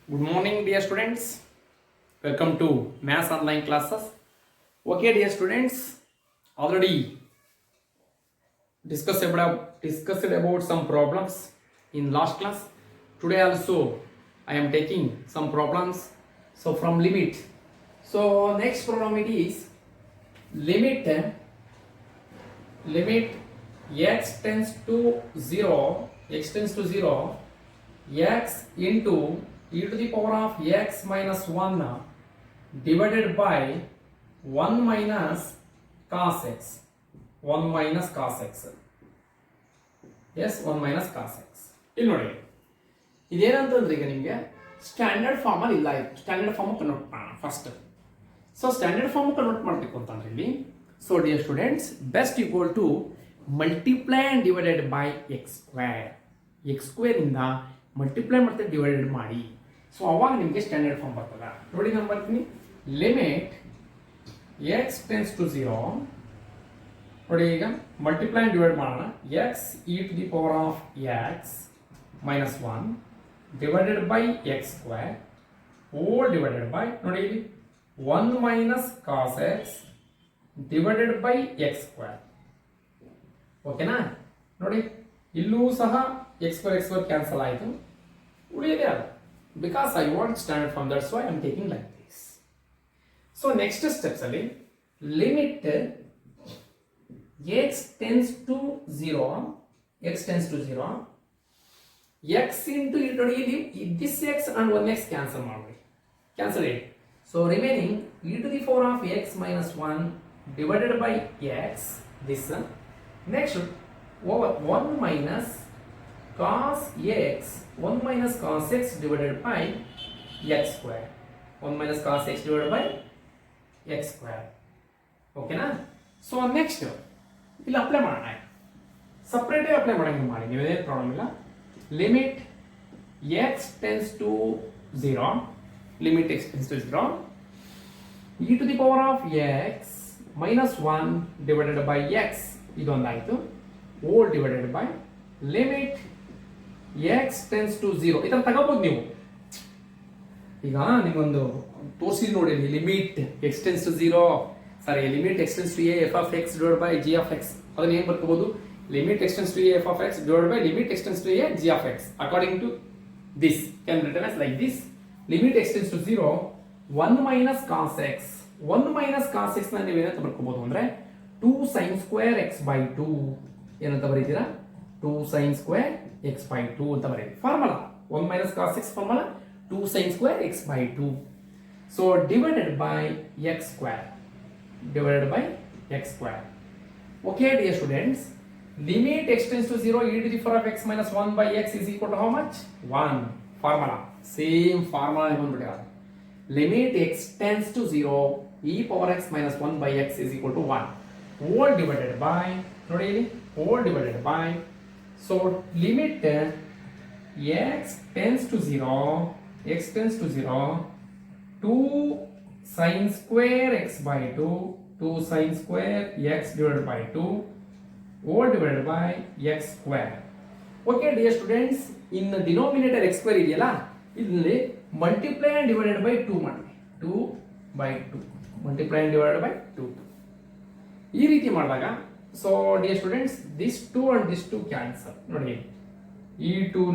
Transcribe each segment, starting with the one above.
Good morning, dear students. Welcome to Maths Online classes. Okay, dear students, already discussed about some problems in last class. Today also, I am taking some problems. So from limit. So next problem it is limit x tends to 0, x into e to the power of x minus 1 divided by 1 minus cos x. 1 minus cos x. Yes, 1 minus cos x. ಇಲ್ಲಿ ನೋಡಿ ಇದೇನಂತಂದ್ರೆ ಈಗ ನಿಮಗೆ standard form ಅಲ್ಲಿ ಇಲ್ಲ, ಇದು standard form convert ಮಾಡೋಣ first. So standard form convert ಮಾಡಬೇಕು ಅಂತಂದ್ರೆ ಇಲ್ಲಿ so dear students best equal to multiply and divided by x square ಇಂದ ಮಲ್ಟಿಪ್ಲೈ ಮತ್ತೆ ಡಿವೈಡೆಡ್ ಮಾಡಿ. ಸೊ ಅವಾಗ ನಿಮಗೆ ಸ್ಟ್ಯಾಂಡರ್ಡ್ ಫಾರ್ಮ್ ಬರ್ತದ. ನೋಡಿ ನಾನು ಬರ್ತೀನಿ, ಲಿಮಿಟ್ ಎಕ್ಸ್ ಟೆನ್ಸ್ ಟು 0. ನೋಡಿ ಈಗ ಮಲ್ಟಿಪ್ಲೈ ಅಂಡ್ ಡಿವೈಡ್ ಮಾಡೋಣ. X e to the power of x minus 1 divided by x square whole divided by ನೋಡಿ ಇಲ್ಲಿ 1 minus cos x divided by x square. ಓಕೆನಾ? ನೋಡಿ ಇಲ್ಲೂ ಸಹ ಎಕ್ಸ್ ಸ್ಕ್ವೇರ್ ಕ್ಯಾನ್ಸಲ್ ಆಯಿತು, ಉಳಿಯದೇ ಅಲ್ಲ. Because I want standard form, that's why I am taking like this. So next steps ಅಲ್ಲಿ limit x tends to 0, x into it ನೋಡಿ this x and 1x cancel ಮಾಡಿ, cancel it. So remaining e to the power of x minus 1 divided by x, this next over 1 minus cos x divided by x square, 1 minus cos x divided by x square. Okay na? So next ಇಲ್ಲಿ apply ಮಾಡೋಣ, separate apply ಮಾಡಂಗೆ ಮಾಡಿ, ನೀವೇನೇ problem ಇಲ್ಲ. Limit x tends to 0, limit x tends to 0 e to the power of x minus 1 divided by x, ಇದೊಂದಾಯಿತು, whole divided by limit x tends to 0. ಇದನ್ನ ತಗೋಬಹುದು ನೀವು. ಈಗ ನಿಮ್ಮೊಂದು ತೋರಿಸಿ ನೋಡಿ, limit x tends to 0, sorry limit x tends to a f of x divide by g of x. ಅದನ್ನ ಏನು ಬರ್ಕೋಬಹುದು? limit extends to a f of x divided by limit extends to a g of x according to this can be written as like this. Limit extends to 0, 1 minus cos x ನ ನೀವು ಏನಂತ ಬರ್ಕೋಬಹುದು ಅಂದ್ರೆ 2 sin square x by 2 ಏನಂತ ಬರೀತೀರಾ? 2 sin square x by 2 ಅಂತ ಬರೀತೀವಿ. Formula 1 minus cos x formula 2 sin square x by 2. So divided by x square. Okay dear students, limit x tends to 0 e to the power of x minus 1 by x is equal to how much? 1. Formula. Same formula ಬಂದ್ಬಿಟ್ಟಿದೆ. Limit x tends to 0 e power x minus 1 by x is equal to 1. Whole divided by, ನೋಡಿ ಇಲ್ಲಿ, whole divided by, so limit x tends to 0, 2 sin square x by 2 sin square x divided by 2 whole divided by x square. Okay dear students, in the denominator x square ಇದೆಯಲ್ಲ, ಇಲ್ಲಿ multiply and divided by 2 ಮಾಡಿ, 2 by 2 multiply and divided by 2. ಈ ರೀತಿ ಮಾಡಿದಾಗ so dear students, this 2 and this 2 cancel. ನೋಡಿ ಈ 2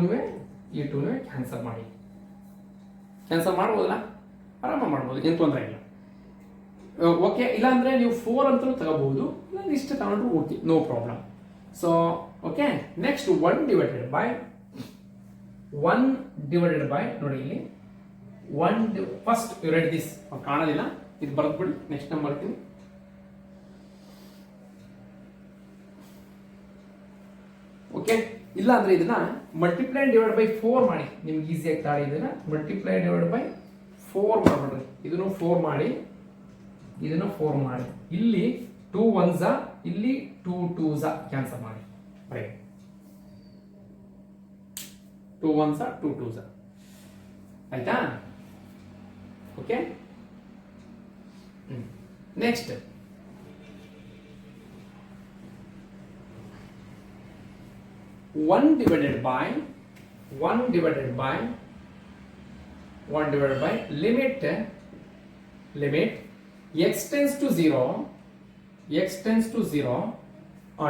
cancel ಮಾಡಿ, cancel ಮಾಡ್ಬೋದಲ್ಲ, ಆರಾಮ ಮಾಡ್ಬೋದು, ಏನು ತೊಂದರೆ ಇಲ್ಲ. ಓಕೆ, ಇಲ್ಲಾಂದ್ರೆ ನೀವು 4 ಅಂತಲೂ ತಗೋಬಹುದು, ಇಲ್ಲ ಇಷ್ಟು ತಗೊಂಡ್ರು okay, no problem. So okay, next 1 divided by ನೋಡಿ ಇಲ್ಲಿ 1 ಫಸ್ಟ್ ಯು ರೈಟ್ ದಿಸ್, ಕಾಣೋದಿಲ್ಲ, ಇದು ಬರೆದ್ಬಿಡಿ, ನೆಕ್ಸ್ಟ್ ನಾನು ಬರ್ತೀನಿ. ಓಕೆ, ಇಲ್ಲ ಅಂದ್ರೆ ಇದನ್ನ ಮಲ್ಟಿಪ್ಲೈ ಡಿವೈಡ್ ಬೈ 4 ಮಾಡಿ, ನಿಮ್ಗೆ ಈಸಿಯಾಗಿ ತಾಳಿ. ಇದನ್ನ ಮಲ್ಟಿಪ್ಲೈ ಡಿವೈಡ್ ಬೈ 4 ಮಾಡ್ಬಿಡ್ರಿ, ಇದನ್ನು 4 ಮಾಡಿ, ಇದನ್ನು 4 ಮಾಡಿ, ಇಲ್ಲಿ 2 1s, ಇಲ್ಲಿ 2 2s ಕ್ಯಾನ್ಸಲ್ ಮಾಡಿ, ರೈಟ್, 2 1s 2 2s ಆಯ್ತಾ? Okay, next 1 divided by 1 divided by limit x tends to 0,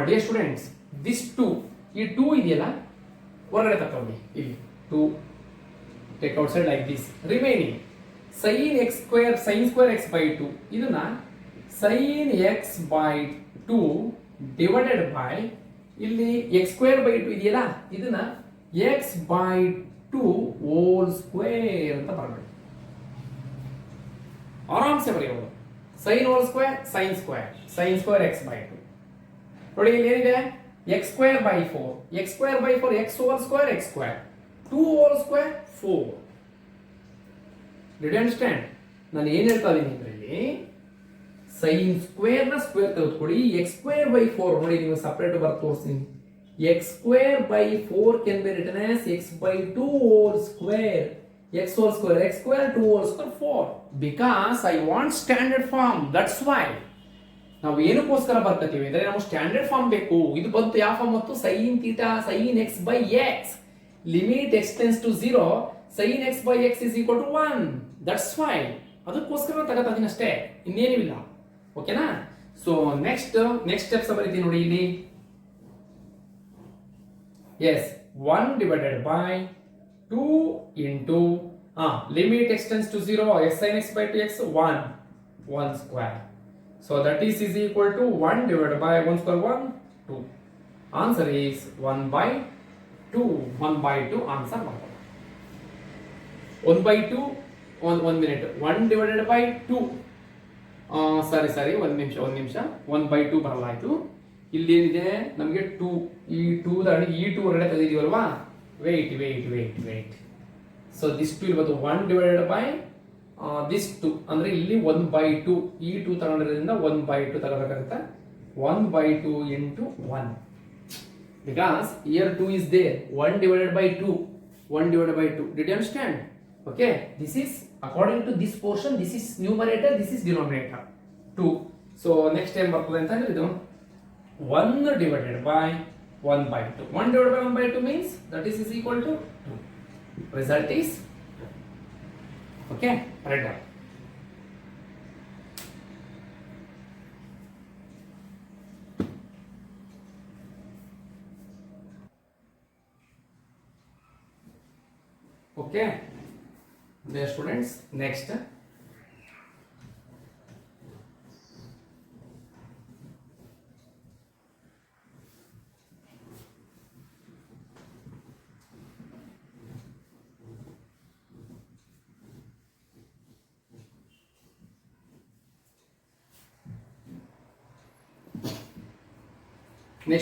dear students, this 2, ಈ 2 ಇದೆಯಲ್ಲ ಹೊರಗಡೆ ತಗೊಂಡು ಇಲ್ಲಿ 2 take outside like this, remaining sin x square x by 2, ಇದನ್ನ sin x by 2 divided by ಇಲ್ಲಿ x square by 2 ಇದೆಯಲ್ಲ ಇದನ್ನ x by 2 whole square ಅಂತ ಬರಬೇಕು. ಆರಾಮ್ಸೆ ಬರೆಯಬಹುದು. sin whole square sin square x by 2. ನೋಡಿ ಇಲ್ಲಿ ಏನಿದೆ x square by 4 x square by 4 x whole square x square 2 whole square 4. Did you understand? ನಾನು ಏನು ಹೇಳ್ತಾ ಇದ್ದೀನಿ ಇದರಲ್ಲಿ sin square ನ ಸ್ಕ್ವೇರ್ ತೆಗೆದುಕೊಳ್ಳಿ x square by 4 ನೋಡಿ ನೀವು ಸಪರೇಟ್ ಬರ್ ತೋರಿಸ್ತೀನಿ. x square by 4 can be written as x by 2 whole square x whole square x square 2 whole square 4 because I want standard form, that's why ನಾವು ಏನಕ್ಕೋಸ್ಕರ ಬರ್ತೀವಿ ಅಂದ್ರೆ ನಾವು ಸ್ಟ್ಯಾಂಡರ್ಡ್ ಫಾರ್ಮ್ ಬೇಕು. ಇದು ಬಂತು ಯಾವ ಫಾರ್ಮ್ ಮತ್ತು sin theta sin x by x limit x tends to 0 sin x by x is equal to 1, that's why ಅದಕ್ಕೋಸ್ಕರ ತಗತಾ ಇದೀನಿ ಅಷ್ಟೇ, ಇನ್ನೇನೂ ಇಲ್ಲ. ಓಕೆನಾ? ಸೊ ನೆಕ್ಸ್ಟ್ ಸ್ಟೆಪ್ಸ್ ಬರೀತೀನಿ ನೋಡಿ ಇಲ್ಲಿ. S 1 divided by 2 into limit x tends to 0 x sin x by 2x 1 square. So that is equal to 1 divided by 1 square 1 2. Answer is 1 by 2 answer. 1 by 2 one minute 1 divided by 2 sorry ಒಂದು ನಿಮಿಷ 1 by 2 ಬರಲಾಯಿತು. ಇಲ್ಲಿ ಏನಿದೆ ನಮಗೆ 2 ಈ 2 ಈ 2 ಹೊರಗಡೆ ತೆಗೆದಿದ್ದೀವಲ್ವಾ, wait so this 2 ಇವತ್ತು 1 divided by this 2 ಅಂದ್ರೆ ಇಲ್ಲಿ 1 by 2 ಈ 2 ತಗೊಂಡಿರೋದ್ರಿಂದ 1 by 2 ತಗೋಬೇಕಾಗುತ್ತೆ. 1 by 2 into 1 because here 2 is there. 1 divided by 2 did you understand? Okay, this is according to this portion, this is numerator, this is denominator 2. So next time ಬರ್ತದೆ ಅಂತ ಹೇಳಿದ್ರು 1 divided by 1 by 2 1 divided by 1 by 2 means that is equal to 2. Result is okay, right up. Okay, dear students, next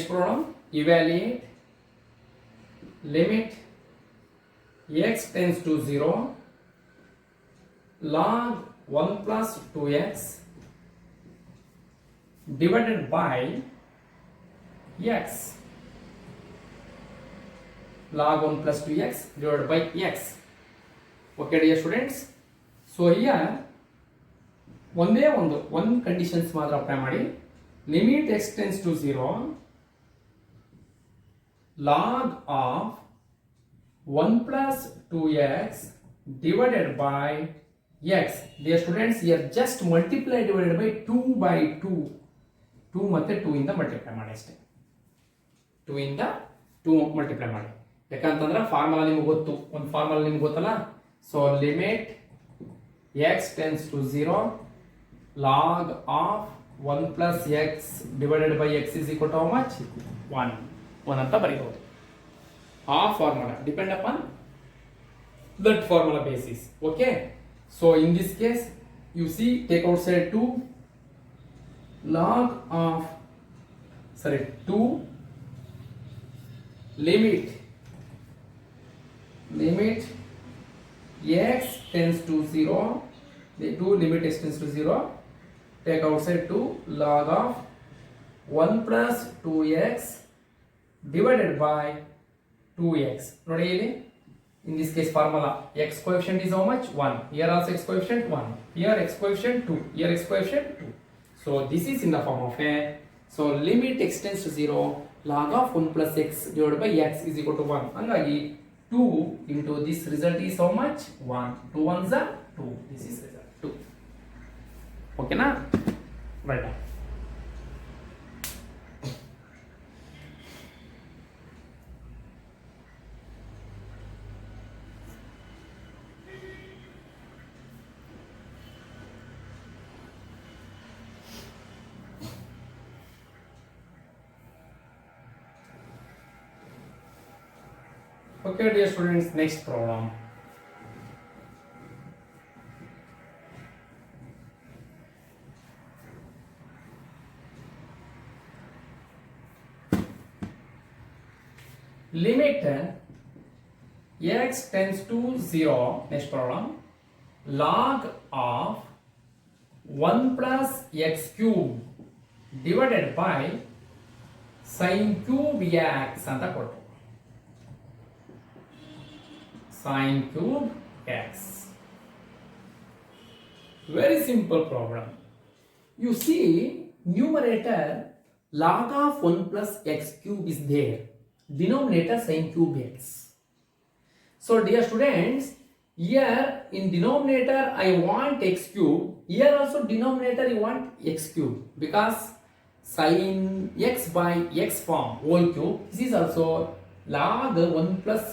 problem, evaluate limit x tends to 0 log 1 plus 2x divided by x log 1 plus 2x divided by x. Okay dear students, so here one conditions ಮಾತ್ರ apply ಮಾಡಿ. limit x tends to 0 log of 1 plus 2x divided by x. Dear students, here just multiply divided by 2 by 2 ಮತ್ತೆ 2 ಇಂದ multiply ಮಾಡಿ ಅಷ್ಟೇ. 2 ಇಂದ 2 multiply ಮಾಡಿ, ಯಾಕಂತಂದ್ರೆ formula ನಿಮಗೆ ಗೊತ್ತು, ಒಂದು ಫಾರ್ಮುಲಾ ನಿಮಗೆ ಗೊತ್ತಲ್ಲ. So limit x tends to 0 log of 1 plus x divided by x is equal to how much? 1 ಅಂತ ಬರೀಬಹುದು. ಆ formula depend upon that formula basis. Okay, so in this case you see take outside 2 log of 2 limit x tends to 0 the 2 limit x tends to 0 take outside 2 log of 1 plus 2x divided by 2x. ನೋಡಿ ಇಲ್ಲಿ in this case formula x coefficient is how much? 1. Here also x coefficient 1, here x coefficient 2, here x coefficient 2. So this is in the form of a, so limit x tends to 0 log of 1 plus x divided by x is equal to 1. ಹಂಗಾಗಿ 2 into this result is how much? 1. 2 ones are 2. This is result 2. Okay na? Right now. Okay, dear students, next problem. Limit x tends to 0, next problem, log of 1 plus x cube divided by sin cube x ಅಂತ ಕೊಟ್ಟು sin cube x. Very simple problem. You see, numerator log of 1 plus x cube is there. Denominator sin cube x. So dear students, here in denominator I want x cube. Here also denominator you want x cube. Because sin x by x form whole cube. This is also log 1 plus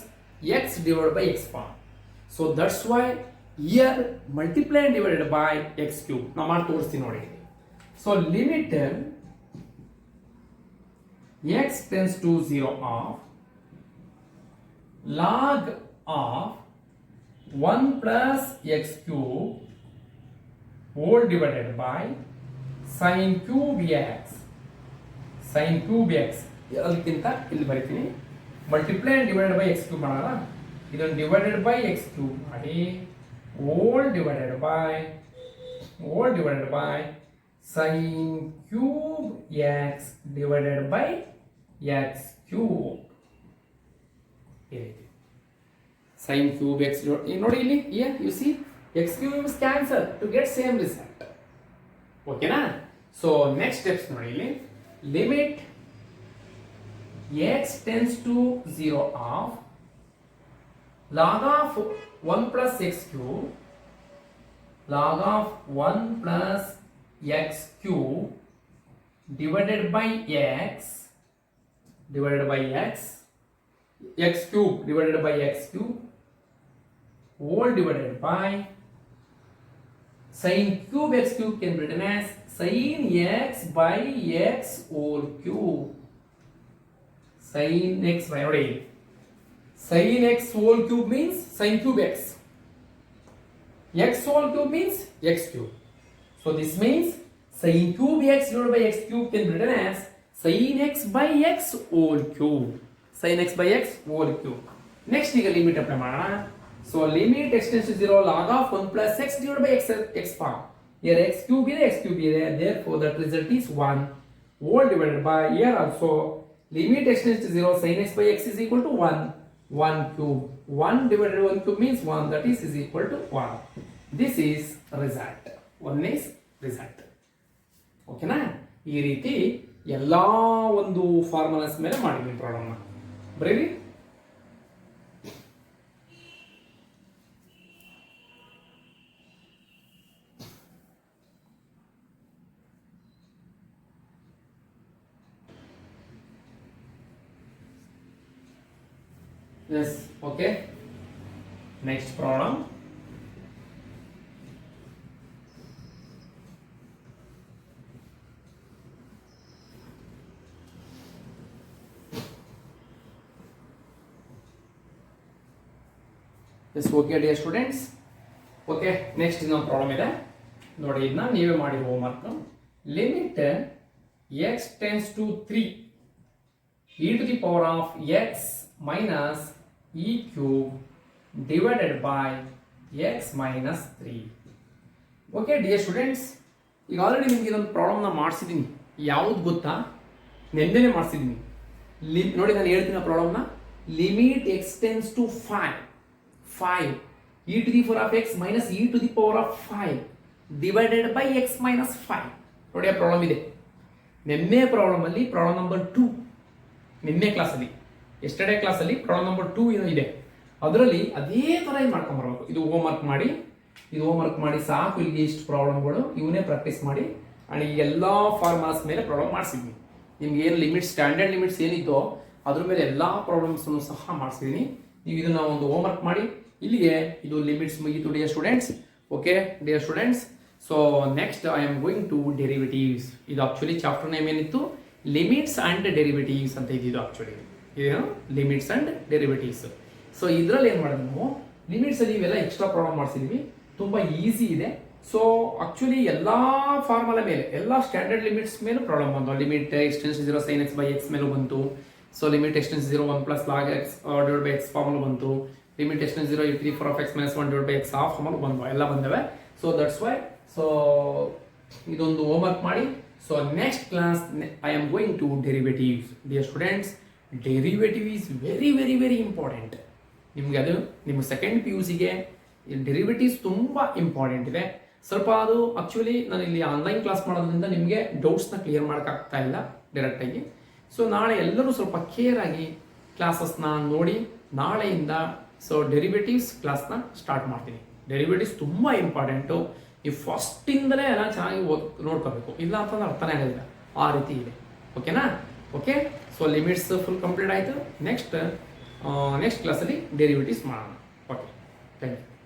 x divided by x form. So that's why here multiply and divided by x cube. Now ಮಾಡಿ ತೋರಿಸ್ತೀನಿ ನೋಡಿ. So limit x tends to 0 of log of 1 plus x cube whole divided by sin cube x. Sin cube x ಅದಕ್ಕಿಂತ ಇಲ್ಲಿ ಬರೀತೀನಿ. Multiply and divided by x cube ಮಾಡೋಣ. ಇದನ್ನು divided by x cube ಮಾಡಿ whole divided by sin cube x divided by x cube. Sin cube x ನೋಡಿ ಇಲ್ಲಿ here you see x cube is cancel to get same result. Okay na? So next steps ನೋಡಿ ಇಲ್ಲಿ limit x tends to 0 of log of 1 plus x cube divided by x cube divided by x cube whole divided by sin cube x cube can be written as sin x by x whole cube. Sin x by sin x whole cube means sin cube x. X whole cube means x cube. So this means sin cube x divided by x cube can be written as sin x by x whole cube. Sin x by x whole cube. Next ಈಗ limit apply ಮಾಡೋಣ. So limit x tends to 0 log of 1 plus x divided by x form. Here x cube ಇದೆ, therefore that result is 1 whole divided by here also limit x tends to 0 sin x by x is equal to 1 cube. 1 divided by 1 cube means 1, that is equal to 1. This is result. 1 is result. Okay na? ಈ ರೀತಿ ಎಲ್ಲಾ ಒಂದು formulas ಮೇಲೆ ಮಾಡಿದ್ದೀನಿ problem ನ. ಬರೀರಿ. Yes, okay. Next problem. Yes, okay dear students. Okay, next ಇನ್ನೊಂದು problem ಇದೆ ನೋಡಿ, ಇದನ್ನ ನೀವೇ ಮಾಡಿ homework. Limit x tends to 3 e to the power of x minus e cube divided by x minus 3. Okay dear students, ಈಗ already ನಿಮಗೆ ಇದೊಂದು ಪ್ರಾಬ್ಲಮ್ನ ಮಾಡಿಸಿದ್ದೀನಿ. ಯಾವ್ದು ಗೊತ್ತಾ? ನೆನ್ನೆನೇ ಮಾಡಿಸಿದ್ದೀನಿ. ನೋಡಿ ನಾನು ಹೇಳ್ತೀನಿ ಪ್ರಾಬ್ಲಮ್ನ. Limit x tends to 5 e to the power of x minus e to the power of 5 divided by x minus 5. ನೋಡಿ ಆ ಪ್ರಾಬ್ಲಮ್ ಇದೆ. ನಿನ್ನೆ ಪ್ರಾಬ್ಲಮ್ ಅಲ್ಲಿ ಪ್ರಾಬ್ಲಮ್ ನಂಬರ್ 2, ನಿನ್ನೆ ಕ್ಲಾಸಲ್ಲಿ ಎಸ್ಟರ್ಡೇ ಕ್ಲಾಸಲ್ಲಿ ಪ್ರಾಬ್ಲಮ್ ನಂಬರ್ 2 ಇದೆ. ಅದರಲ್ಲಿ ಅದೇ ಥರ ಏನು ಮಾಡ್ಕೊಂಬರ್ಬೇಕು. ಇದು ಹೋಮ್ವರ್ಕ್ ಮಾಡಿ ಸಾಕು. ಇಲ್ಲಿಗೆ ಇಷ್ಟು ಪ್ರಾಬ್ಲಮ್ಗಳು ಇವನ್ನೇ ಪ್ರಾಕ್ಟೀಸ್ ಮಾಡಿ. ಆ್ಯಂಡ್ ಈ ಎಲ್ಲ ಫಾರ್ಮಾಸ್ ಮೇಲೆ ಪ್ರಾಬ್ಲಮ್ ಮಾಡಿಸಿದ್ವಿ. ನಿಮ್ಗೆ ಏನು ಲಿಮಿಟ್ಸ್, ಸ್ಟ್ಯಾಂಡರ್ಡ್ ಲಿಮಿಟ್ಸ್ ಏನಿತ್ತೋ ಅದ್ರ ಮೇಲೆ ಎಲ್ಲ ಪ್ರಾಬ್ಲಮ್ಸನ್ನು ಸಹ ಮಾಡಿಸಿದ್ದೀನಿ. ನೀವು ಇದನ್ನ ಒಂದು ಹೋಮ್ವರ್ಕ್ ಮಾಡಿ. ಇಲ್ಲಿಗೆ ಇದು ಲಿಮಿಟ್ಸ್ ಮುಗೀತು dear students. Okay dear students, so next I am going to derivatives. ಇದು ಆಕ್ಚುಲಿ ಚಾಪ್ಟರ್ ನೇಮ್ ಏನಿತ್ತು, ಲಿಮಿಟ್ಸ್ ಆ್ಯಂಡ್ ಡೆರಿವೇಟಿವ್ಸ್ ಅಂತ ಇದ್ದಿದ್ದು. ಆಕ್ಚುಲಿ ಇದೇನು ಲಿಮಿಟ್ಸ್ ಆ್ಯಂಡ್ ಡೆರಿವೇಟಿವ್ಸ್. ಸೊ ಇದರಲ್ಲಿ ಏನು ಮಾಡಿದ್ವಿ ನಾವು, ಲಿಮಿಟ್ಸಲ್ಲಿ ಇವೆಲ್ಲ ಎಕ್ಸ್ಟ್ರಾ ಪ್ರಾಬ್ಲಮ್ ಮಾಡಿಸಿದ್ವಿ. ತುಂಬ ಈಸಿ ಇದೆ. ಸೊ ಆಕ್ಚುಲಿ ಎಲ್ಲ ಫಾರ್ಮುಲಾ ಮೇಲೆ, ಎಲ್ಲ ಸ್ಟ್ಯಾಂಡರ್ಡ್ ಲಿಮಿಟ್ಸ್ ಮೇಲೂ ಪ್ರಾಬ್ಲಮ್ ಬಂತು. Limit x tends 0 sin x by x ಮೇಲೂ ಬಂತು. So limit x tends 0 1 plus log x divided by x formula ಬಂತು. Limit x tends 0 e to the power of x minus 1 divided by x half formula ಬಂದವು, ಎಲ್ಲ ಬಂದವೆ. So that's why so ಇದೊಂದು homework ಮಾಡಿ. So next class I am going to derivatives. Dear students, derivative is very very very important. ನಿಮಗೆ ಅದು ನಿಮ್ಮ second PUCಗೆ derivatives ತುಂಬ ಇಂಪಾರ್ಟೆಂಟ್ ಇದೆ. ಸ್ವಲ್ಪ ಅದು ಆಕ್ಚುಲಿ ನಾನು ಇಲ್ಲಿ ಆನ್ಲೈನ್ ಕ್ಲಾಸ್ ಮಾಡೋದ್ರಿಂದ ನಿಮಗೆ ಡೌಟ್ಸ್ನ ಕ್ಲಿಯರ್ ಮಾಡೋಕ್ಕಾಗ್ತಾ ಇಲ್ಲ ಡೈರೆಕ್ಟಾಗಿ. ಸೊ ನಾಳೆ ಎಲ್ಲರೂ ಸ್ವಲ್ಪ ಕೇರ್ ಆಗಿ ಕ್ಲಾಸಸ್ನ ನೋಡಿ ನಾಳೆಯಿಂದ ಸೊ ಡೆರಿವೇಟಿವ್ಸ್ ಕ್ಲಾಸ್ನ ಸ್ಟಾರ್ಟ್ ಮಾಡ್ತೀನಿ. ಡೆರಿವೇಟಿವ್ಸ್ ತುಂಬ ಇಂಪಾರ್ಟೆಂಟು. ನೀವು ಫಸ್ಟಿಂದಲೇ ಎಲ್ಲ ಚೆನ್ನಾಗಿ ನೋಡ್ಕೋಬೇಕು, ಇಲ್ಲ ಅಂತಂದ್ರೆ ಅರ್ಥನೇ ಆಗೋದಿಲ್ಲ. ಆ ರೀತಿ ಇದೆ. ಓಕೆನಾ? Okay, so limits full complete ಆಯಿತು. ನೆಕ್ಸ್ಟ್ ಕ್ಲಾಸಲ್ಲಿ ಡೆರಿವೇಟಿವ್ಸ್ ಮಾಡೋಣ. Okay, thank you.